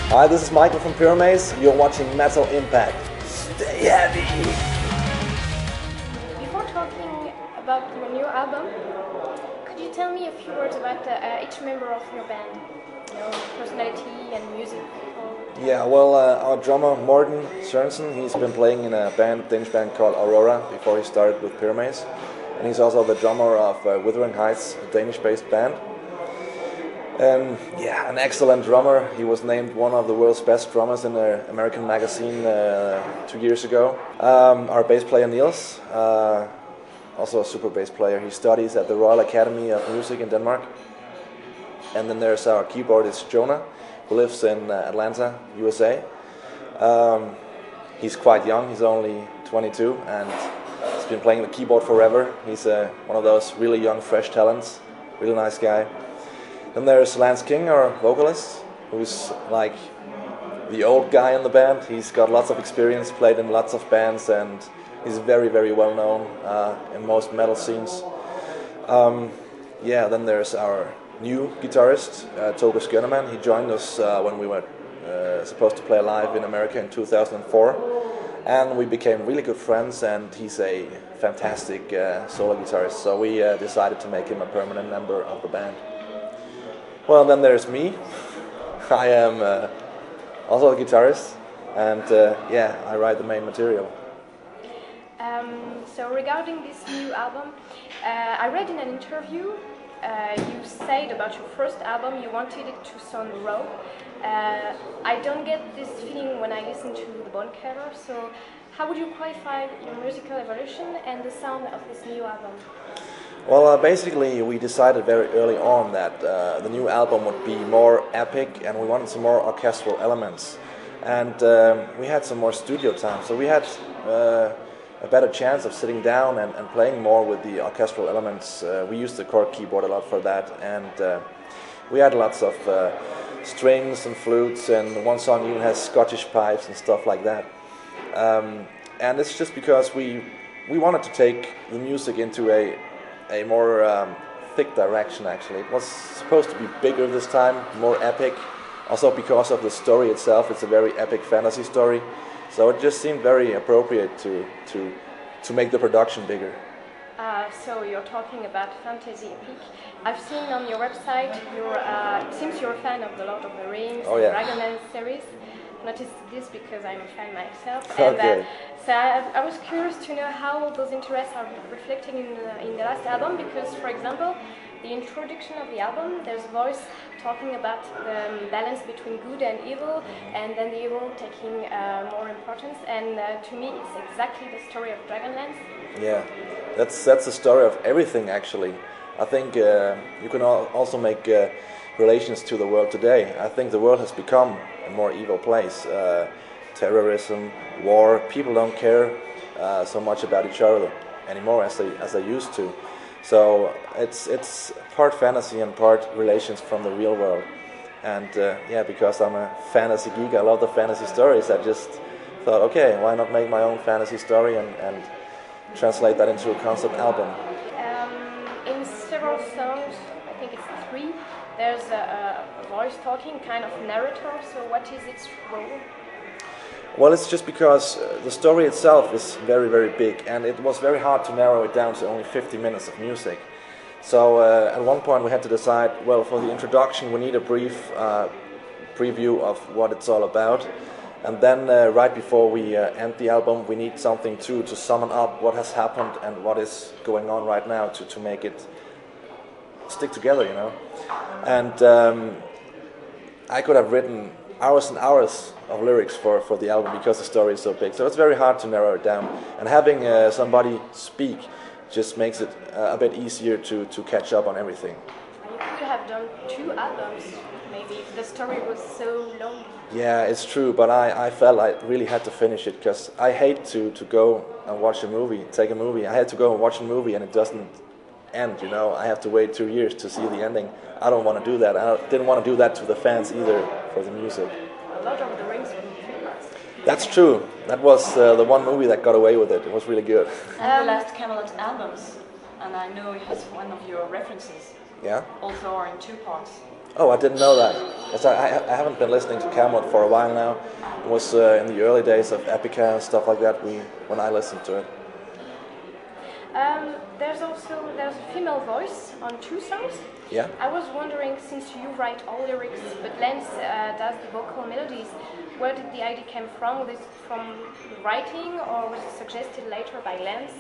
Hi, this is Michael from Pyramaze. You're watching Metal Impact. Stay heavy! Before talking about your new album, could you tell me a few words about each member of your band? You know, personality and music. Yeah, well, our drummer Morten Sørensen, he's been playing in a Danish band called Aurora before he started with Pyramaze. And he's also the drummer of Wuthering Heights, a Danish-based band. An excellent drummer. He was named one of the world's best drummers in an American magazine 2 years ago. Our bass player Niels, also a super bass player. He studies at the Royal Academy of Music in Denmark. And then there's our keyboardist Jonah, who lives in Atlanta, USA. He's quite young. He's only 22 and he's been playing the keyboard forever. He's one of those really young, fresh talents. Really nice guy. Then there's Lance King, our vocalist, who's like the old guy in the band. He's got lots of experience, played in lots of bands, and he's very, very well known in most metal scenes. Then there's our new guitarist, Toge Skjønnemann. He joined us when we were supposed to play live in America in 2004. And we became really good friends, and he's a fantastic solo guitarist. So we decided to make him a permanent member of the band. Well, then there's me. I am also a guitarist, and I write the main material. So regarding this new album, I read in an interview you said about your first album you wanted it to sound raw. I don't get this feeling when I listen to the Bonne cover, so how would you qualify your musical evolution and the sound of this new album? Well, basically we decided very early on that the new album would be more epic, and we wanted some more orchestral elements. And we had some more studio time, so we had a better chance of sitting down and playing more with the orchestral elements. We used the chord keyboard a lot for that, and we had lots of strings and flutes, and one song even has Scottish pipes and stuff like that. And it's just because we wanted to take the music into a more thick direction, actually. It was supposed to be bigger this time, more epic. Also because of the story itself, it's a very epic fantasy story. So it just seemed very appropriate to make the production bigger. So you're talking about fantasy epic. I've seen on your website, it seems you're a fan of the Lord of the Rings, oh, yeah. Dragonlance series. I noticed this because I'm a fan myself. Okay. And so I was curious to know how those interests are reflected in the last album, because, for example, the introduction of the album, there's a voice talking about the balance between good and evil, and then the evil taking more importance. And to me, it's exactly the story of Dragonlance. Yeah, that's the story of everything, actually. I think you can also make relations to the world today. I think the world has become a more evil place. Terrorism, war, people don't care so much about each other anymore as they used to. So it's part fantasy and part relations from the real world. And because I'm a fantasy geek, I love the fantasy stories. I just thought, okay, why not make my own fantasy story and translate that into a concept album. In several songs, I think it's 3, there's a voice talking, kind of narrator. So what is its role? Well, it's just because the story itself is very, very big, and it was very hard to narrow it down to only 50 minutes of music. So at one point we had to decide, well, for the introduction we need a brief preview of what it's all about. And then right before we end the album, we need something to sum up what has happened and what is going on right now to make it stick together, you know. And I could have written hours and hours of lyrics for the album because the story is so big. So it's very hard to narrow it down. And having somebody speak just makes it a bit easier to catch up on everything. You could have done 2 albums, maybe, if the story was so long. Yeah, it's true, but I felt I really had to finish it, because I hate to go and watch a movie, take a movie. I had to go and watch a movie and it doesn't end, you know. I have to wait 2 years to see the ending. I don't want to do that. I didn't want to do that to the fans either for the music. A lot of the Rings were famous. That's true. That was the one movie that got away with it. It was really good. And the last Camelot albums, and I know he's one of your references. Yeah. Also are in 2 parts. Oh, I didn't know that. Yes, I haven't been listening to Kammeyer for a while now. It was in the early days of Epica and stuff like that when I listened to it. There's a female voice on 2 songs. Yeah. I was wondering, since you write all lyrics, but Lance does the vocal melodies, where did the idea come from? Was it from writing, or was it suggested later by Lance?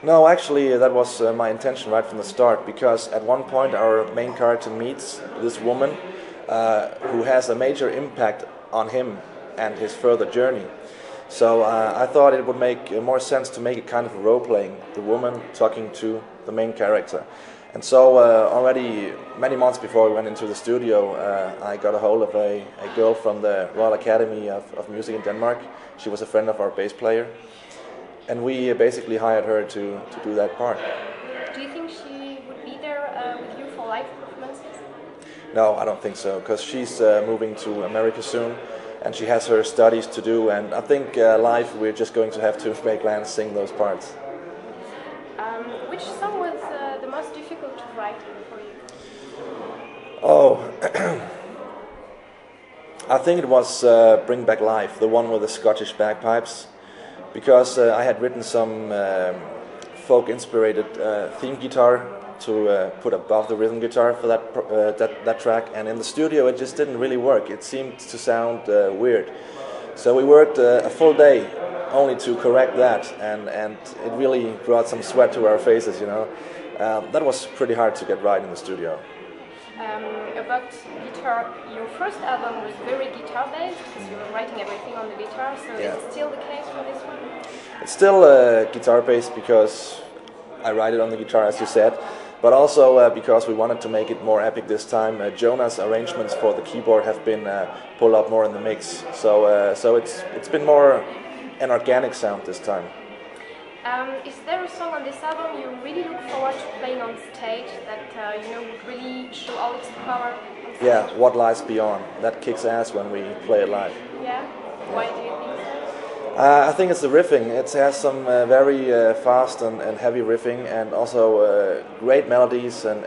No, actually, that was my intention right from the start, because at one point our main character meets this woman who has a major impact on him and his further journey. So I thought it would make more sense to make it kind of role-playing, the woman talking to the main character. And so already many months before we went into the studio, I got a hold of a girl from the Royal Academy of Music in Denmark. She was a friend of our bass player. And we basically hired her to do that part. Do you think she would be there with you for live performances? No, I don't think so, because she's moving to America soon, and she has her studies to do, and I think live we're just going to have to make Lance sing those parts. Which song was the most difficult to write for you? Oh, I think it was Bring Back Life, the one with the Scottish bagpipes. Because I had written some folk-inspired theme guitar to put above the rhythm guitar for that track, and in the studio it just didn't really work. It seemed to sound weird. So we worked a full day only to correct that, and it really brought some sweat to our faces, you know. That was pretty hard to get right in the studio. About guitar, your first album was very guitar-based, because you were writing everything on the guitar, so Yeah. is it still the case for this one? It's still guitar-based because I write it on the guitar, as you said, but also because we wanted to make it more epic this time. Jonah's arrangements for the keyboard have been pulled up more in the mix, so it's been more an organic sound this time. Is there a song on this album you really look forward to playing on stage that would really show all its power? Yeah, What Lies Beyond. That kicks ass when we play it live. Yeah? Why do you think so? I think it's the riffing. It has some very fast and heavy riffing, and also great melodies and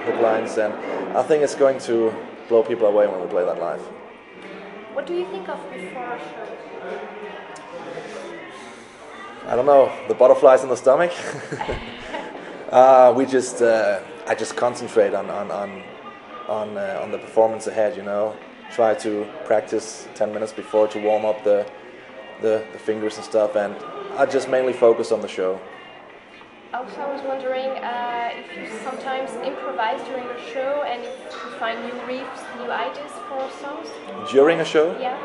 hit lines, and I think it's going to blow people away when we play that live. What do you think of before a show? I don't know, the butterflies in the stomach. I just concentrate on the performance ahead. You know, try to practice 10 minutes before to warm up the fingers and stuff, and I just mainly focus on the show. Also, I was wondering if you sometimes improvise during a show, and if you find new riffs, new ideas for songs. During a show? Yeah.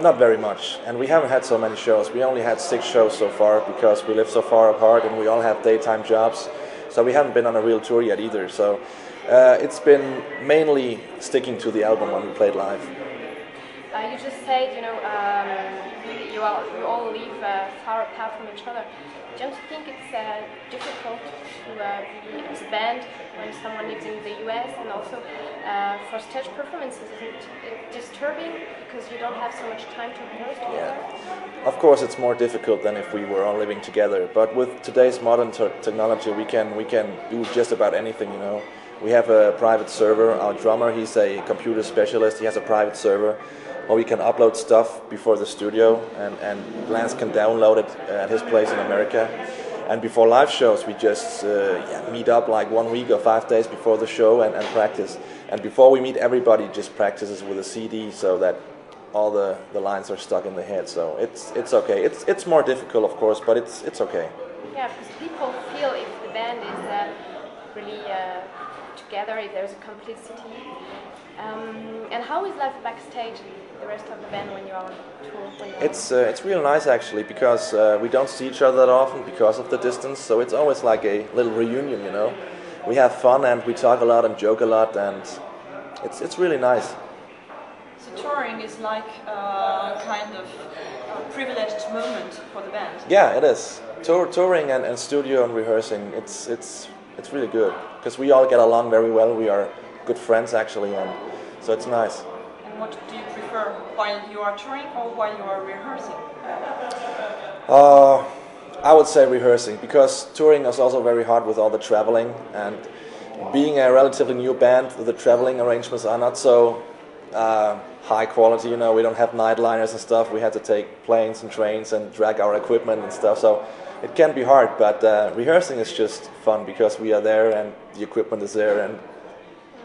Not very much, and we haven't had so many shows. We only had 6 shows so far because we live so far apart and we all have daytime jobs, so we haven't been on a real tour yet either. So it's been mainly sticking to the album when we played live. You just said, you all live far apart from each other. Don't you think it's difficult to be expand when someone lives in the US, and also for stage performances? Isn't it disturbing because you don't have so much time to rehearse together? Yeah. Of course, it's more difficult than if we were all living together. But with today's modern technology, we can do just about anything. You know, we have a private server. Our drummer, he's a computer specialist. He has a private server. Or we can upload stuff before the studio, and Lance can download it at his place in America. And before live shows, we just meet up like 1 week or 5 days before the show and practice. And before we meet, everybody just practices with a CD so that all the lines are stuck in the head. So it's okay. It's more difficult, of course, but it's okay. Yeah, because people feel if the band is really together, if there's a complicity. And how is life backstage, the rest of the band, when you're on tour? It's real nice actually, because we don't see each other that often because of the distance. So it's always like a little reunion, you know. We have fun and we talk a lot and joke a lot, and it's really nice. So touring is like a kind of privileged moment for the band. Yeah, it is. Touring and studio and rehearsing, it's really good because we all get along very well. We are good friends actually, and so it's nice. And what do you prefer, while you are touring or while you are rehearsing? I would say rehearsing, because touring is also very hard with all the traveling, and being a relatively new band, the traveling arrangements are not so high quality, you know. We don't have nightliners and stuff. We had to take planes and trains and drag our equipment and stuff, so it can be hard, but rehearsing is just fun because we are there and the equipment is there and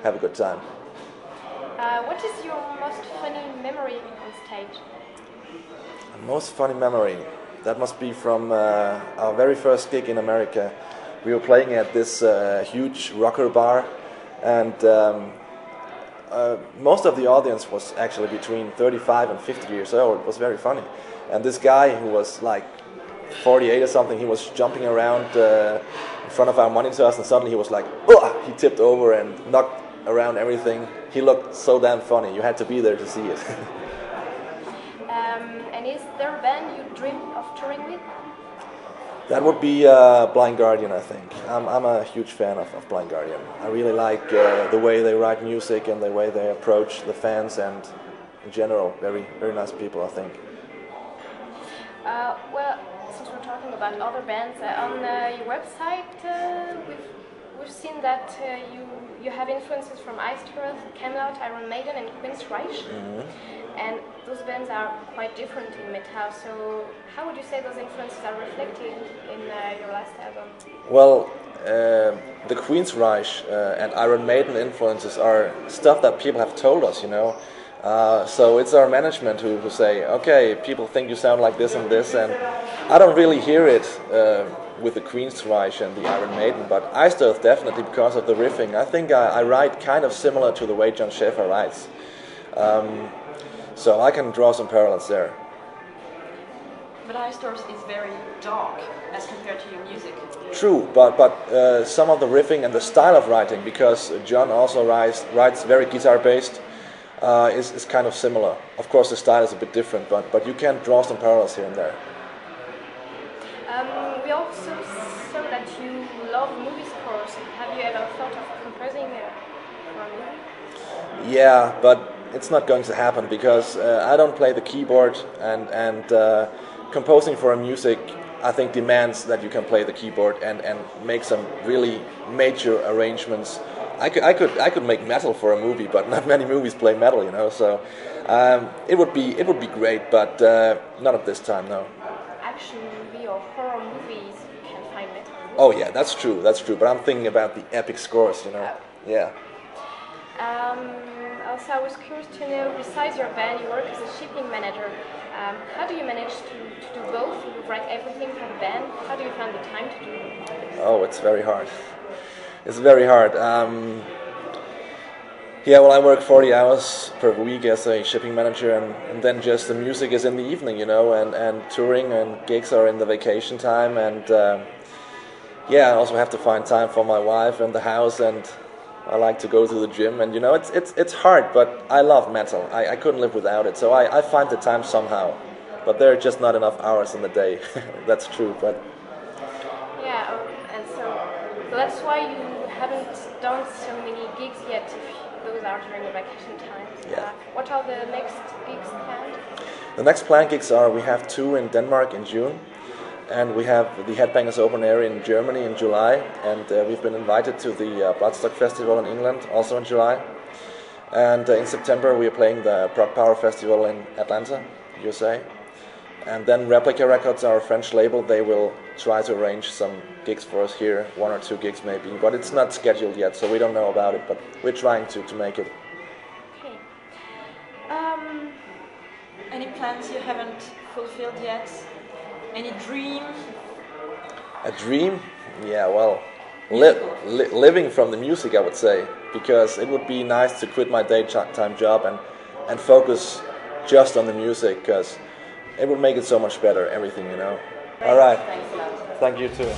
have a good time. What is your most funny memory on stage? Most funny memory? That must be from our very first gig in America. We were playing at this huge rocker bar, and most of the audience was actually between 35 and 50 years old. It was very funny. And this guy who was like 48 or something, he was jumping around in front of our monitors, and suddenly he was like, oh! He tipped over and knocked around everything. He looked so damn funny. You had to be there to see it. And is there a band you dream of touring with? That would be Blind Guardian, I think. I'm a huge fan of Blind Guardian. I really like the way they write music and the way they approach the fans, and in general, very, very nice people, I think. Well, since we're talking about other bands, on your website we've seen that you have influences from Iceberg, Kammeyer, Iron Maiden and Queen's Reich. Mm-hmm. And those bands are quite different in metal, so how would you say those influences are reflected in your last album? Well, the Queen's Reich and Iron Maiden influences are stuff that people have told us, you know. So it's our management who say, okay, people think you sound like this, and I don't really hear it with the Queen's Reich and the Iron Maiden, but Iceberg definitely, because of the riffing. I think I write kind of similar to the way John Schaefer writes. So I can draw some parallels there. But Iceberg is very dark as compared to your music. True, but some of the riffing and the style of writing, because John also writes very guitar-based, is kind of similar. Of course, the style is a bit different, but you can draw some parallels here and there. We also saw that you love movie scores. Have you ever thought of composing for a movie? Yeah, but it's not going to happen because I don't play the keyboard, and composing for a music, I think, demands that you can play the keyboard and make some really major arrangements. I could make metal for a movie, but not many movies play metal, you know. So it would be great, but not at this time, no. Action movie or horror movies, you can find metal. Oh yeah, that's true. But I'm thinking about the epic scores, you know. Yeah. Also, I was curious to know, besides your band, you work as a shipping manager. How do you manage to do both? You write everything for the band. How do you find the time to do it? Oh, it's very hard. It's very hard. Yeah, well, I work 40 hours per week as a shipping manager, and then just the music is in the evening, you know, and touring and gigs are in the vacation time, and yeah, I also have to find time for my wife and the house, and I like to go to the gym, and you know, it's hard, but I love metal. I couldn't live without it, so I find the time somehow. But there are just not enough hours in the day. That's true, but yeah, and so that's why you haven't done so many gigs yet, if those are during the vacation times. Yeah. What are the next gigs planned? The next planned gigs are, we have 2 in Denmark in June, and we have the Headbangers Open Air in Germany in July, and we've been invited to the Bloodstock Festival in England, also in July. And in September we are playing the Prog Power Festival in Atlanta, USA. And then Replica Records, our French label, they will try to arrange some gigs for us here, 1 or 2 gigs maybe, but it's not scheduled yet, so we don't know about it, but we're trying to make it. Okay. Any plans you haven't fulfilled yet? Any dream? A dream? Yeah, well, living from the music, I would say, because it would be nice to quit my daytime job and focus just on the music, because it would make it so much better, everything, you know. All right. Thanks a lot. Thank you too.